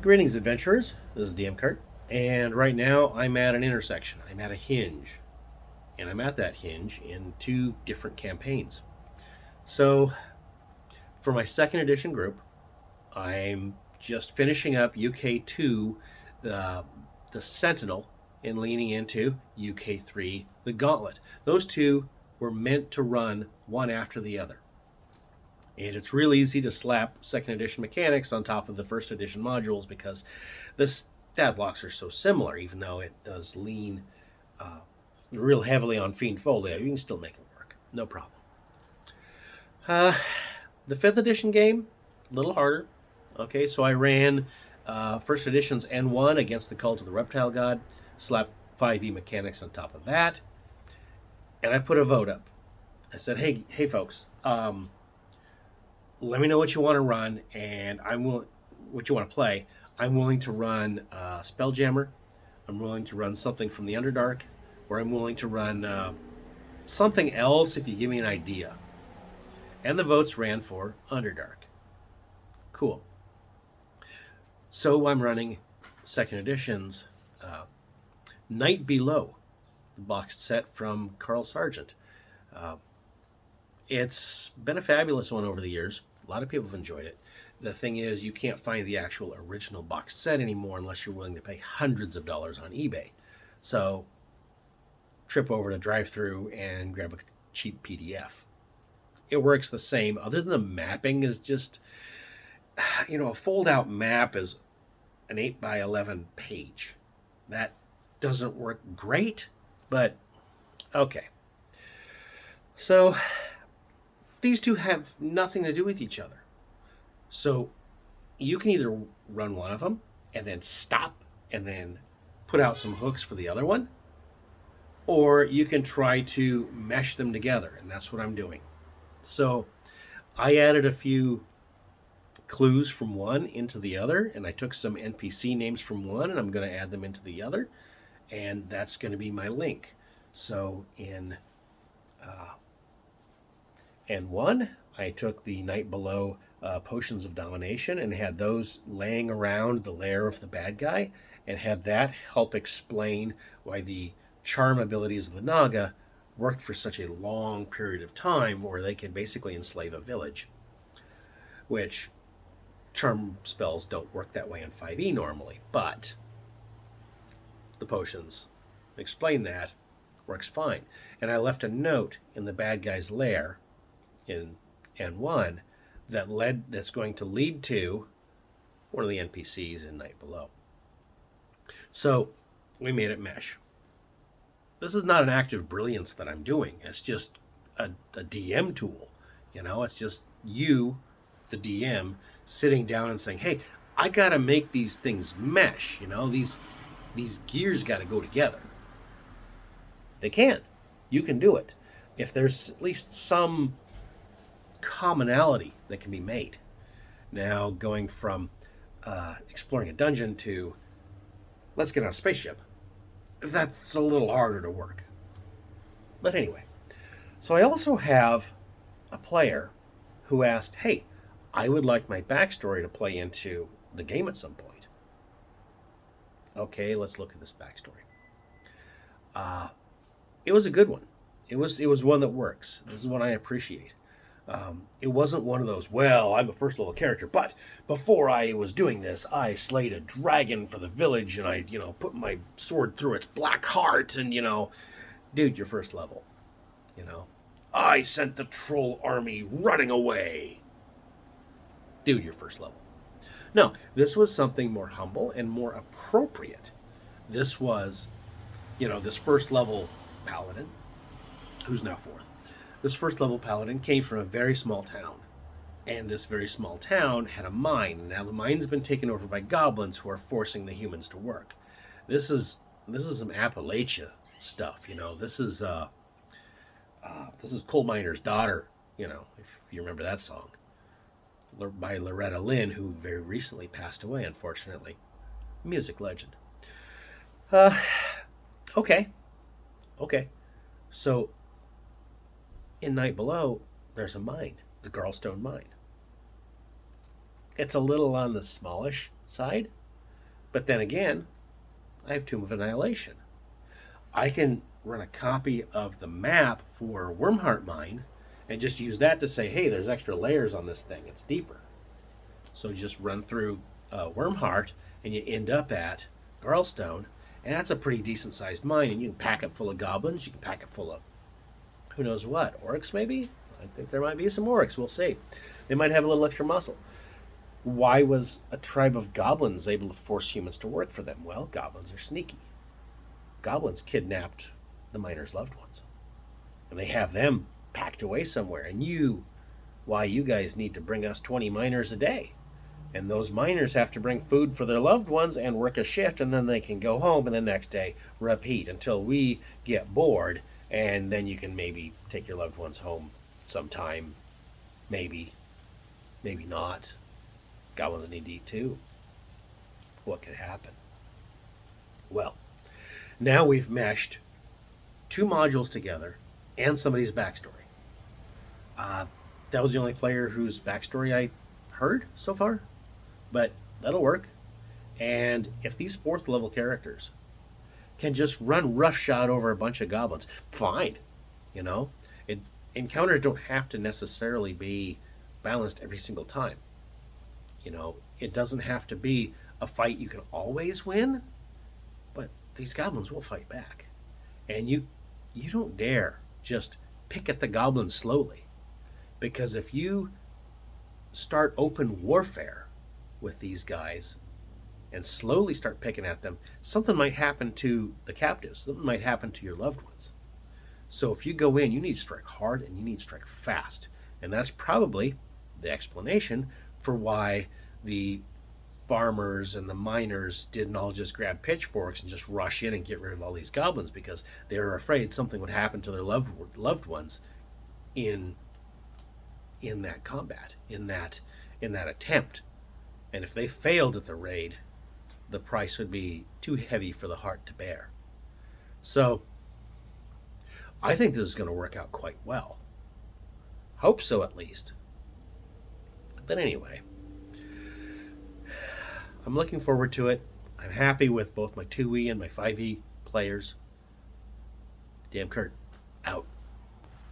Greetings, adventurers. This is DM Kurt, and right now I'm at an intersection. I'm at a hinge, and I'm at that hinge in two different campaigns. So, for my second edition group, I'm just finishing up UK2, the Sentinel, and leaning into UK3, the Gauntlet. Those two were meant to run one after the other. And it's real easy to slap second edition mechanics on top of the first edition modules because the stat blocks are so similar, even though it does lean uh, real heavily on Fiend Folio. You can still make it work, no problem. Uh, the fifth edition game, a little harder. Okay, so I ran first edition's N1 against the Cult of the Reptile God, slapped 5e mechanics on top of that, and I put a vote up. I said, hey, folks, let me know what you want to run, and what you want to play. I'm willing to run Spelljammer. I'm willing to run something from the Underdark, or I'm willing to run something else if you give me an idea. And the votes ran for Underdark. Cool. So I'm running second edition's Night Below, the box set from Carl Sargent. Uh, it's been a fabulous one over the years. A lot of people have enjoyed it. The thing is, you can't find the actual original box set anymore unless you're willing to pay hundreds of dollars on eBay. So, trip over to Drive-Thru and grab a cheap PDF. It works the same, other than the mapping is just, a fold-out map is an 8 by 11 page. That doesn't work great, but okay. So, these two have nothing to do with each other. So you can either run one of them and then stop and then put out some hooks for the other one, or you can try to mesh them together, and that's what I'm doing. So I added a few clues from one into the other, and I took some NPC names from one and I'm going to add them into the other, and that's going to be my link. So in N1, I took the Night Below potions of domination and had those laying around the lair of the bad guy, and had that help explain why the charm abilities of the Naga worked for such a long period of time, where they could basically enslave a village, which charm spells don't work that way in 5e normally, but the potions explain that. Works fine. And I left a note in the bad guy's lair in N1 that's going to lead to one of the NPCs in Night Below. So we made it mesh. This is not an act of brilliance that I'm doing. It's just a DM tool. It's just you, the DM, sitting down and saying, hey, I got to make these things mesh. These gears got to go together. They can. You can do it. If there's at least some commonality that can be made. Now, going from exploring a dungeon to let's get on a spaceship, that's a little harder to work. But anyway, so I also have a player who asked, hey, I would like my backstory to play into the game at some point. Okay, let's look at this backstory. It was a good one. It was one that works. This is one I appreciate. It wasn't one of those, well, I'm a first level character, but before I was doing this, I slayed a dragon for the village, and I, put my sword through its black heart, and, dude, you're first level. I sent the troll army running away. Dude, you're first level. No, this was something more humble and more appropriate. This was, this first level paladin, who's now fourth. This first level paladin came from a very small town, and this very small town had a mine. Now the mine's been taken over by goblins who are forcing the humans to work. This is some Appalachia stuff. This is Coal Miner's Daughter. If you remember that song by Loretta Lynn, who very recently passed away, unfortunately. Music legend. Okay. So in Night Below, there's a mine, the Garlstone Mine. It's a little on the smallish side, But then again, I have Tomb of Annihilation. I can run a copy of the map for Wormheart Mine and just use that to say, hey, there's extra layers on this thing. It's deeper. So you just run through Wormheart and you end up at Garlstone, and that's a pretty decent sized mine. And you can pack it full of goblins. You can pack it full of who knows what, orcs maybe. I think there might be some orcs. We'll see. They might have a little extra muscle. Why was a tribe of goblins able to force humans to work for them? Well, goblins are sneaky. Goblins kidnapped the miners' loved ones, and they have them packed away somewhere. And why you guys need to bring us 20 miners a day, and those miners have to bring food for their loved ones and work a shift, and then they can go home and the next day repeat until we get bored, and then you can maybe take your loved ones home sometime. Maybe not. Goblins need to eat too. What could happen? Well, now we've meshed 2 modules together and somebody's backstory. That was the only player whose backstory I heard so far, but that'll work. And if these 4th level characters can just run roughshod over a bunch of goblins, fine. You know, encounters don't have to necessarily be balanced every single time. You know, it doesn't have to be a fight you can always win, but these goblins will fight back. And you don't dare just pick at the goblins slowly, because if you start open warfare with these guys and slowly start picking at them, something might happen to the captives. Something might happen to your loved ones. So if you go in, you need to strike hard and you need to strike fast. And that's probably the explanation for why the farmers and the miners didn't all just grab pitchforks and just rush in and get rid of all these goblins, because they were afraid something would happen to their loved ones in that combat, in that attempt. And if they failed at the raid, the price would be too heavy for the heart to bear. So I think this is going to work out quite well. Hope so, at least. But anyway, I'm looking forward to it. I'm happy with both my 2E and my 5E players. Damn Kurt, out.